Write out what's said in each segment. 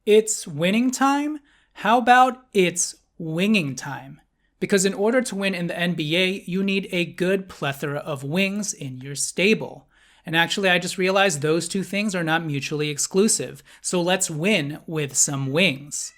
It's winning time? How about it's winging time? Because in order to win in the NBA, you need a good plethora of wings in your stable. And actually, I just realized those two things are not mutually exclusive. So let's win with some wings.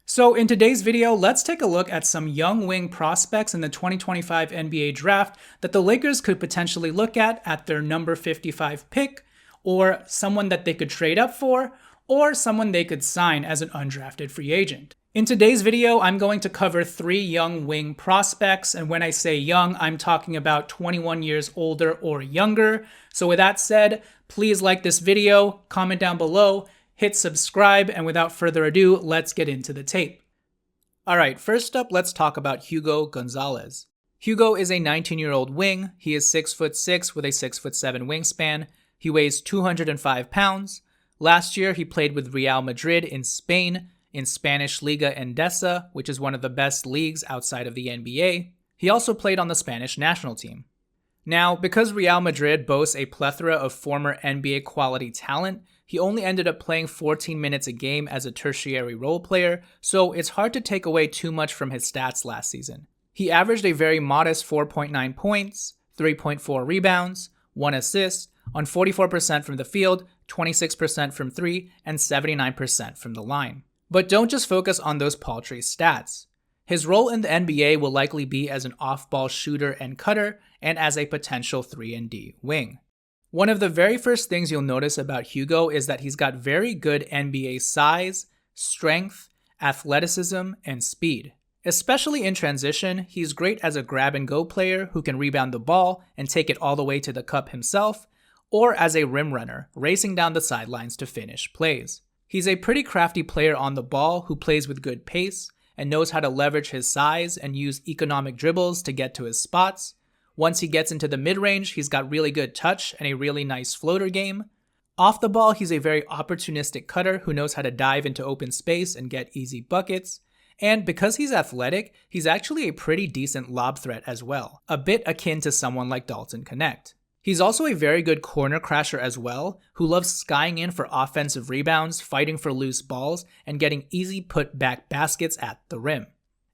So in today's video, let's take a look at some young wing prospects in the 2025 NBA draft that the Lakers could potentially look at their number 55 pick, or someone that they could trade up for, or someone they could sign as an undrafted free agent. In today's video, I'm going to cover 3 young wing prospects, and when I say young, I'm talking about 21 years older or younger. So with that said, please like this video, comment down below, hit subscribe, and without further ado, let's get into the tape. Alright, first up, let's talk about Hugo Gonzalez. Hugo is a 19-year-old wing. He is 6'6" with a 6'7" wingspan. He weighs 205 pounds. Last year, he played with Real Madrid in Spain, in Spanish Liga Endesa, which is one of the best leagues outside of the NBA. He also played on the Spanish national team. Now, because Real Madrid boasts a plethora of former NBA quality talent, he only ended up playing 14 minutes a game as a tertiary role player, so it's hard to take away too much from his stats last season. He averaged a very modest 4.9 points, 3.4 rebounds, 1 assist, on 44% from the field, 26% from 3, and 79% from the line. But don't just focus on those paltry stats. His role in the NBA will likely be as an off-ball shooter and cutter, and as a potential 3-and-D wing. One of the very first things you'll notice about Hugo is that he's got very good NBA size, strength, athleticism, and speed. Especially in transition, he's great as a grab-and-go player who can rebound the ball and take it all the way to the cup himself, or as a rim runner, racing down the sidelines to finish plays. He's a pretty crafty player on the ball who plays with good pace and knows how to leverage his size and use economic dribbles to get to his spots. Once he gets into the mid-range, he's got really good touch and a really nice floater game. Off the ball, he's a very opportunistic cutter who knows how to dive into open space and get easy buckets. And because he's athletic, he's actually a pretty decent lob threat as well, a bit akin to someone like Dalton Connect. He's also a very good corner crasher as well, who loves skying in for offensive rebounds, fighting for loose balls, and getting easy put-back baskets at the rim.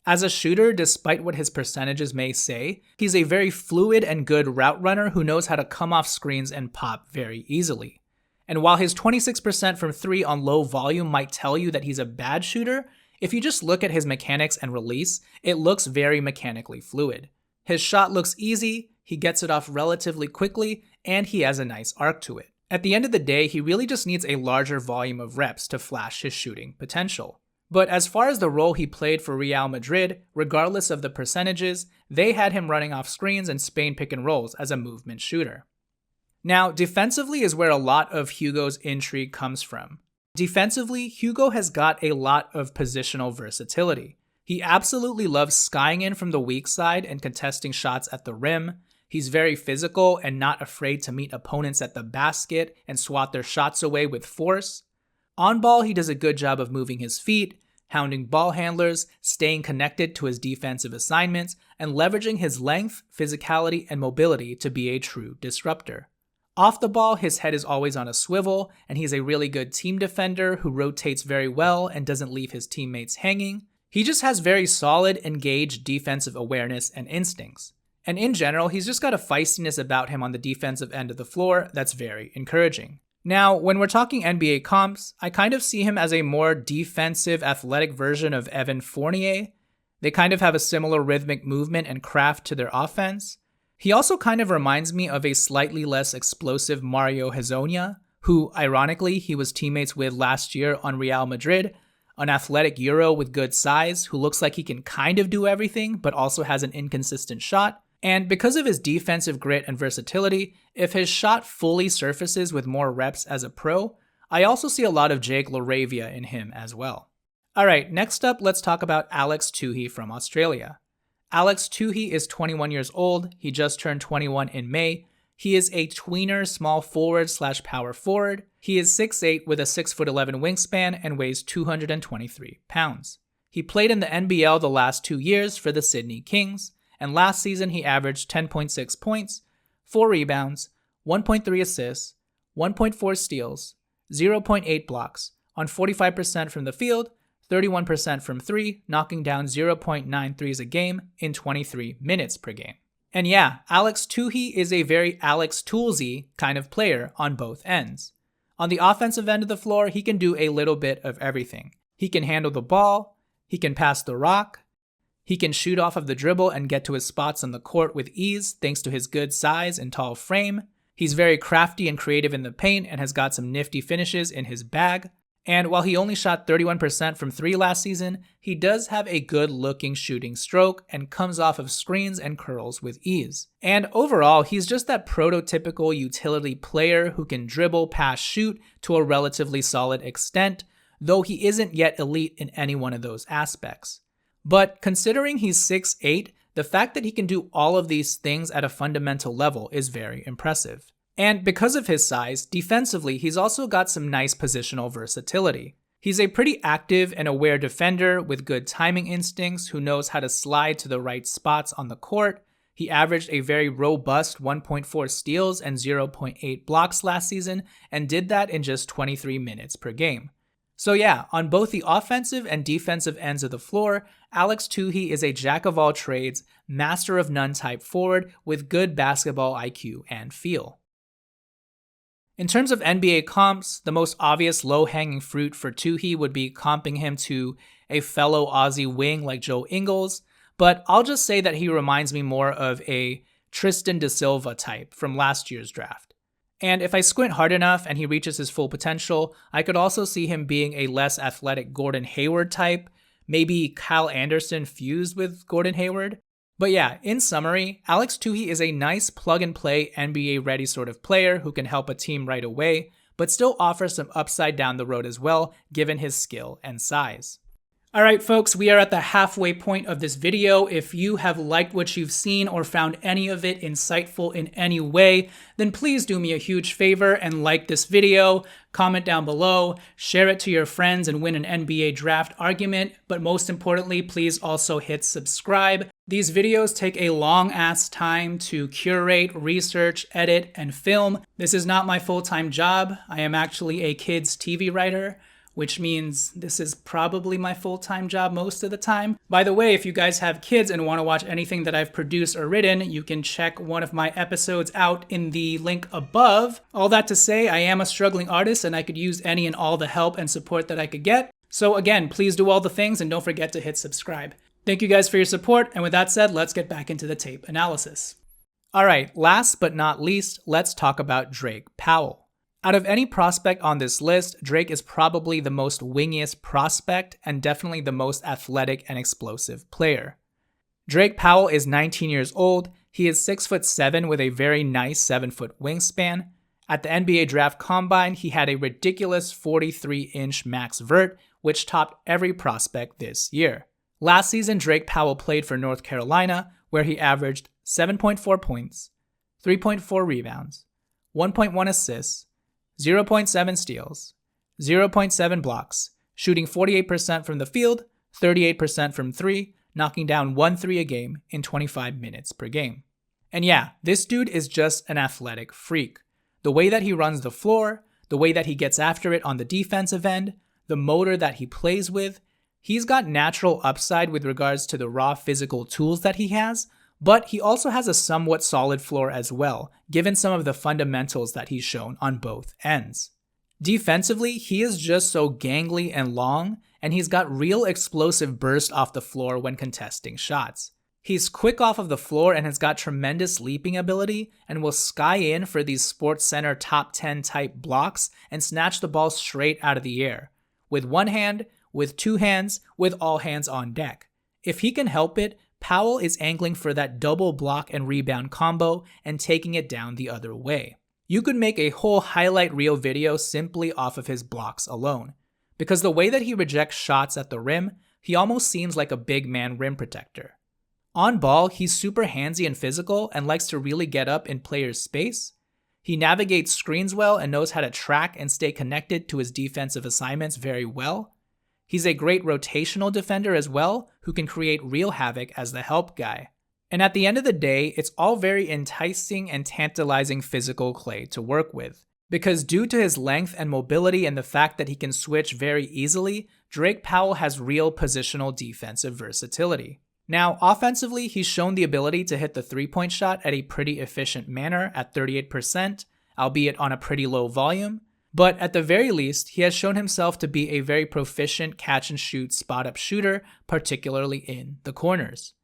As a shooter, despite what his percentages may say, he's a very fluid and good route runner who knows how to come off screens and pop very easily. And while his 26% from 3 on low volume might tell you that he's a bad shooter, if you just look at his mechanics and release, it looks very mechanically fluid. His shot looks easy, he gets it off relatively quickly, and he has a nice arc to it. At the end of the day, he really just needs a larger volume of reps to flash his shooting potential. But as far as the role he played for Real Madrid, regardless of the percentages, they had him running off screens and Spain pick and rolls as a movement shooter. Now, defensively is where a lot of Hugo's intrigue comes from. Defensively, Hugo has got a lot of positional versatility. He absolutely loves skying in from the weak side and contesting shots at the rim. He's very physical and not afraid to meet opponents at the basket and swat their shots away with force. On ball, he does a good job of moving his feet, hounding ball handlers, staying connected to his defensive assignments, and leveraging his length, physicality, and mobility to be a true disruptor. Off the ball, his head is always on a swivel, and he's a really good team defender who rotates very well and doesn't leave his teammates hanging. He just has very solid, engaged defensive awareness and instincts. And in general, he's just got a feistiness about him on the defensive end of the floor that's very encouraging. Now, when we're talking NBA comps, I kind of see him as a more defensive, athletic version of Evan Fournier. They kind of have a similar rhythmic movement and craft to their offense. He also kind of reminds me of a slightly less explosive Mario Hezonja, who, ironically, he was teammates with last year on Real Madrid, an athletic Euro with good size who looks like he can kind of do everything but also has an inconsistent shot. And because of his defensive grit and versatility, if his shot fully surfaces with more reps as a pro, I also see a lot of Jake LaRavia in him as well. Alright, next up, let's talk about Alex Toohey from Australia. Alex Toohey is 21 years old, he just turned 21 in May. He is a tweener small forward / power forward. He is 6'8" with a 6'11" wingspan and weighs 223 pounds. He played in the NBL the last 2 years for the Sydney Kings, and last season he averaged 10.6 points, 4 rebounds, 1.3 assists, 1.4 steals, 0.8 blocks, on 45% from the field, 31% from 3, knocking down 0.9 threes a game in 23 minutes per game. And yeah, Alex Toohey is a very Alex Toolsy kind of player on both ends. On the offensive end of the floor, he can do a little bit of everything. He can handle the ball, he can pass the rock, he can shoot off of the dribble and get to his spots on the court with ease thanks to his good size and tall frame. He's very crafty and creative in the paint and has got some nifty finishes in his bag. And while he only shot 31% from 3 last season, he does have a good-looking shooting stroke and comes off of screens and curls with ease. And overall, he's just that prototypical utility player who can dribble, pass, shoot to a relatively solid extent, though he isn't yet elite in any one of those aspects. But considering he's 6'8", the fact that he can do all of these things at a fundamental level is very impressive. And because of his size, defensively, he's also got some nice positional versatility. He's a pretty active and aware defender with good timing instincts who knows how to slide to the right spots on the court. He averaged a very robust 1.4 steals and 0.8 blocks last season and did that in just 23 minutes per game. So yeah, on both the offensive and defensive ends of the floor, Alex Toohey is a jack-of-all-trades, master-of-none type forward with good basketball IQ and feel. In terms of NBA comps, the most obvious low-hanging fruit for Toohey would be comping him to a fellow Aussie wing like Joe Ingles, but I'll just say that he reminds me more of a Tristan da Silva type from last year's draft. And if I squint hard enough and he reaches his full potential, I could also see him being a less athletic Gordon Hayward type, maybe Kyle Anderson fused with Gordon Hayward. But yeah, in summary, Alex Toohey is a nice plug-and-play NBA-ready sort of player who can help a team right away, but still offers some upside down the road as well, given his skill and size. Alright folks, we are at the halfway point of this video. If you have liked what you've seen or found any of it insightful in any way, then please do me a huge favor and like this video, comment down below, share it to your friends and win an NBA draft argument, but most importantly, please also hit subscribe. These videos take a long ass time to curate, research, edit, and film. This is not my full-time job. I am actually a kids TV writer, which means this is probably my full-time job most of the time. By the way, if you guys have kids and want to watch anything that I've produced or written, you can check one of my episodes out in the link above. All that to say, I am a struggling artist and I could use any and all the help and support that I could get. So again, please do all the things and don't forget to hit subscribe. Thank you guys for your support, and with that said, let's get back into the tape analysis. Alright, last but not least, let's talk about Drake Powell. Out of any prospect on this list, Drake is probably the most wingiest prospect and definitely the most athletic and explosive player. Drake Powell is 19 years old. He is 6'7" with a very nice 7-foot wingspan. At the NBA Draft Combine, he had a ridiculous 43-inch max vert, which topped every prospect this year. Last season, Drake Powell played for North Carolina, where he averaged 7.4 points, 3.4 rebounds, 1.1 assists, 0.7 steals, 0.7 blocks, shooting 48% from the field, 38% from 3, knocking down 1 3 a game in 25 minutes per game. And yeah, this dude is just an athletic freak. The way that he runs the floor, the way that he gets after it on the defensive end, the motor that he plays with, he's got natural upside with regards to the raw physical tools that he has, but he also has a somewhat solid floor as well, given some of the fundamentals that he's shown on both ends. Defensively, he is just so gangly and long, and he's got real explosive burst off the floor when contesting shots. He's quick off of the floor and has got tremendous leaping ability and will sky in for these SportsCenter top 10 type blocks and snatch the ball straight out of the air. With one hand, with two hands, with all hands on deck. If he can help it, Powell is angling for that double block and rebound combo and taking it down the other way. You could make a whole highlight reel video simply off of his blocks alone. Because the way that he rejects shots at the rim, he almost seems like a big man rim protector. On ball, he's super handsy and physical and likes to really get up in players' space. He navigates screens well and knows how to track and stay connected to his defensive assignments very well. He's a great rotational defender as well, who can create real havoc as the help guy. And at the end of the day, it's all very enticing and tantalizing physical clay to work with. Because due to his length and mobility and the fact that he can switch very easily, Drake Powell has real positional defensive versatility. Now, offensively, he's shown the ability to hit the three-point shot at a pretty efficient manner at 38%, albeit on a pretty low volume. But at the very least, he has shown himself to be a very proficient catch-and-shoot spot-up shooter, particularly in the corners.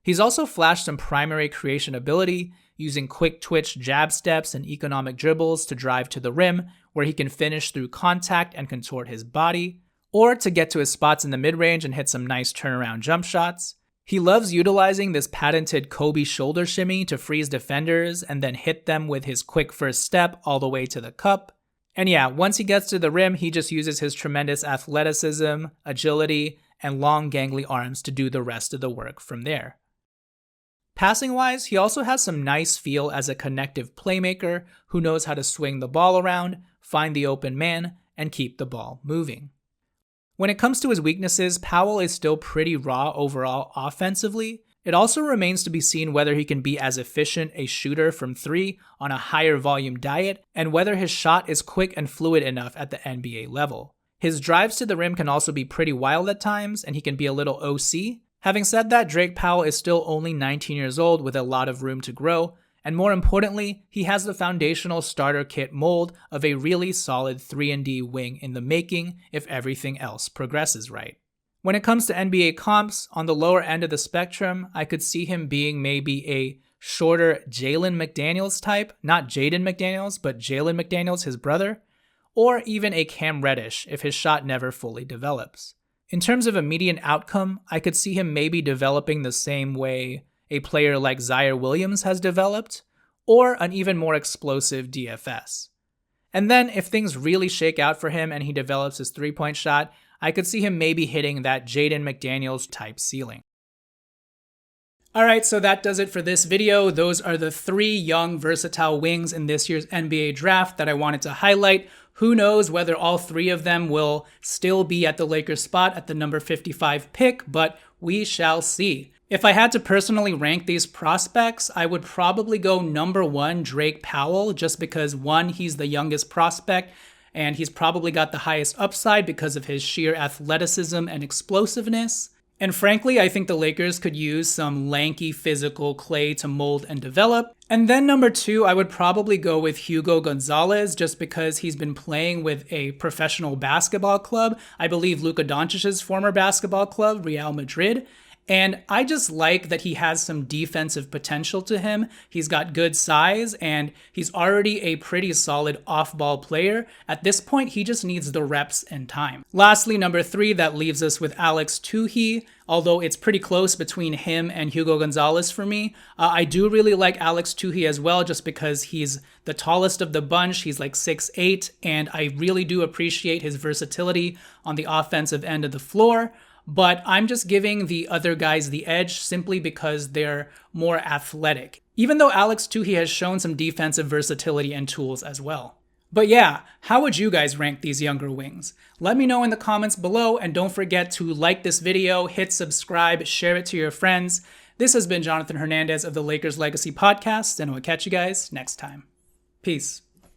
He's also flashed some primary creation ability, using quick twitch jab steps and economic dribbles to drive to the rim, where he can finish through contact and contort his body, or to get to his spots in the mid-range and hit some nice turnaround jump shots. He loves utilizing this patented Kobe shoulder shimmy to freeze defenders and then hit them with his quick first step all the way to the cup. And yeah, once he gets to the rim, he just uses his tremendous athleticism, agility, and long gangly arms to do the rest of the work from there. Passing-wise, he also has some nice feel as a connective playmaker who knows how to swing the ball around, find the open man, and keep the ball moving. When it comes to his weaknesses, Powell is still pretty raw overall offensively. It also remains to be seen whether he can be as efficient a shooter from three on a higher volume diet, and whether his shot is quick and fluid enough at the NBA level. His drives to the rim can also be pretty wild at times, and he can be a little OC. Having said that, Drake Powell is still only 19 years old with a lot of room to grow, and more importantly, he has the foundational starter kit mold of a really solid 3-and-D wing in the making if everything else progresses right. When it comes to NBA comps, on the lower end of the spectrum, I could see him being maybe a shorter Jalen McDaniels type, not Jaden McDaniels, but Jalen McDaniels, his brother, or even a Cam Reddish if his shot never fully develops. In terms of a median outcome, I could see him maybe developing the same way a player like Zaire Williams has developed, or an even more explosive DFS. And then if things really shake out for him and he develops his three-point shot, I could see him maybe hitting that Jaden McDaniels type ceiling. Alright, so that does it for this video. Those are the 3 young versatile wings in this year's NBA draft that I wanted to highlight. Who knows whether all 3 of them will still be at the Lakers spot at the number 55 pick, but we shall see. If I had to personally rank these prospects, I would probably go number 1, Drake Powell, just because 1, he's the youngest prospect, and he's probably got the highest upside because of his sheer athleticism and explosiveness. And frankly, I think the Lakers could use some lanky physical clay to mold and develop. And then number 2, I would probably go with Hugo Gonzalez just because he's been playing with a professional basketball club. I believe Luka Doncic's former basketball club, Real Madrid. And I just like that he has some defensive potential to him. He's got good size and he's already a pretty solid off-ball player. At this point, he just needs the reps and time. Lastly, number 3, that leaves us with Alex Toohey. Although it's pretty close between him and Hugo Gonzalez for me. I do really like Alex Toohey as well just because he's the tallest of the bunch. He's like 6'8", and I really do appreciate his versatility on the offensive end of the floor. But I'm just giving the other guys the edge simply because they're more athletic, even though Alex Toohey has shown some defensive versatility and tools as well. But yeah, how would you guys rank these younger wings? Let me know in the comments below, and don't forget to like this video, hit subscribe, share it to your friends. This has been Jonathan Hernandez of the Lakers Legacy Podcast, and I'll catch you guys next time. Peace.